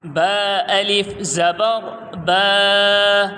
با الف زبر با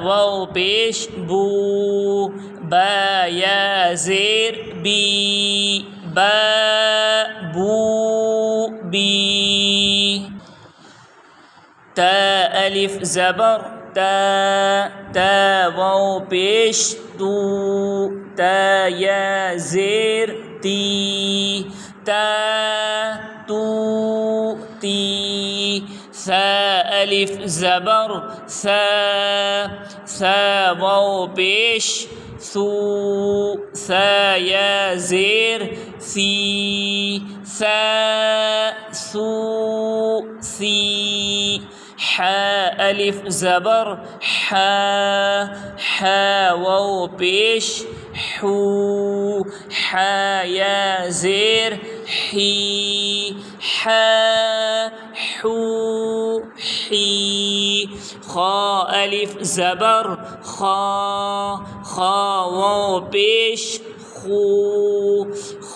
واو پیش بو با یا زیر بی بو بی تا الف زبر تا واو پیش تو تا یا زیر تی تو تی ثا الف زبر ثا واو پیش ثا یا زیر ثی ثی حا الف زبر حا واو پیش حو حا یا زیر حی حو حی خا الف زبر خا واو پیش خو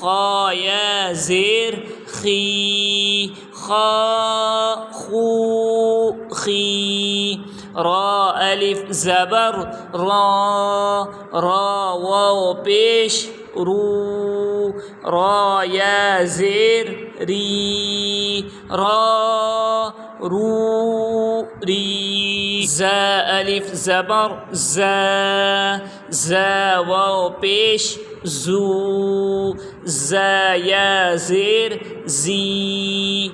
خا یا زیر خی خو خی را الف زبر را واو پیش رو را یا زیر ری رو ری زا الف زبر زا واو پیش زو زا یا زیر زی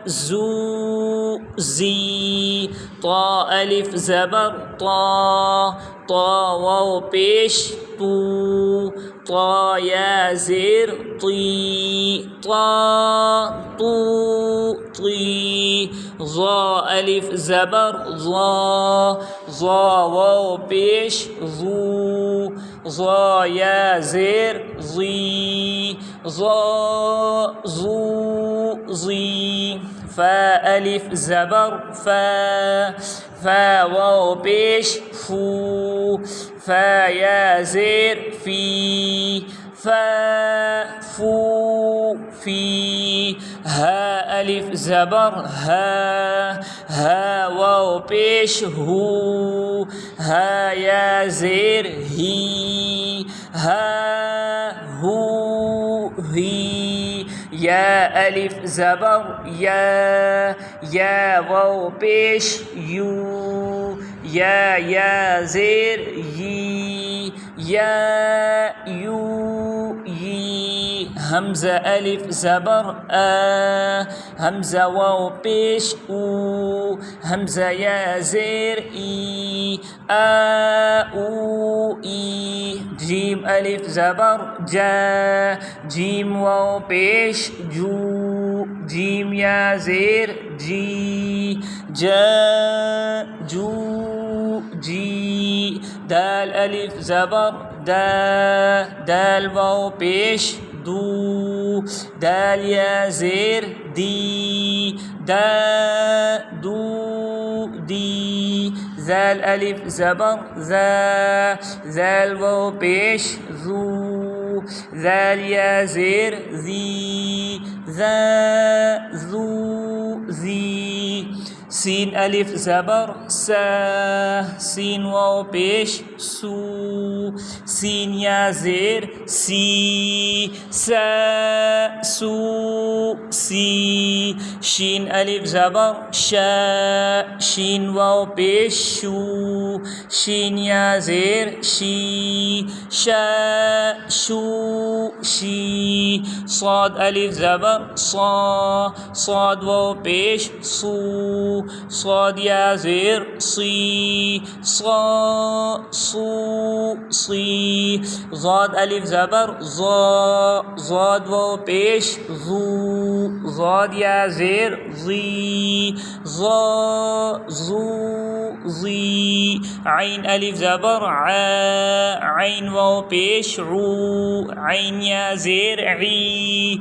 زو زی طا الف زبر طا واو پیش تو طا یا زیر طی تو طی ظا الف زبر ظا واو پیش ظو ظا یا زیر ظی زو ظی فا الف زبر فا واو پیش فو فا یا زیر فی فو فی ها الف زبر ها واو پیش هو ها یا زیر هی هو هی یا الف زبر یا واو پیش یو یا زیر یی یو یی همزه الف زبر همزه واو پیش او همزه یا زیر ای او ای جیم الف زبر جیم واو پیش جو جیم یا زیر جی جو جی دال الف زبر دال واو پیش دو دال یا زیر دی دو دی زال الف زبر زال واو پیش زو زال یا زیر زی زو زی سين ألف زبر سين واو پیش سو سين يا زير سي سو سي شين ألف زبر شين واو پیش شو شين يا زير شي شو شي صاد ألف زبر صاد واو پیش صو صاد يا زير صي صي ضاد ألف زبر ضاد واو پیش ظو ضاد يا زير ظي ظي عين ألف زبر عين واو پیش عو عين يا زير عي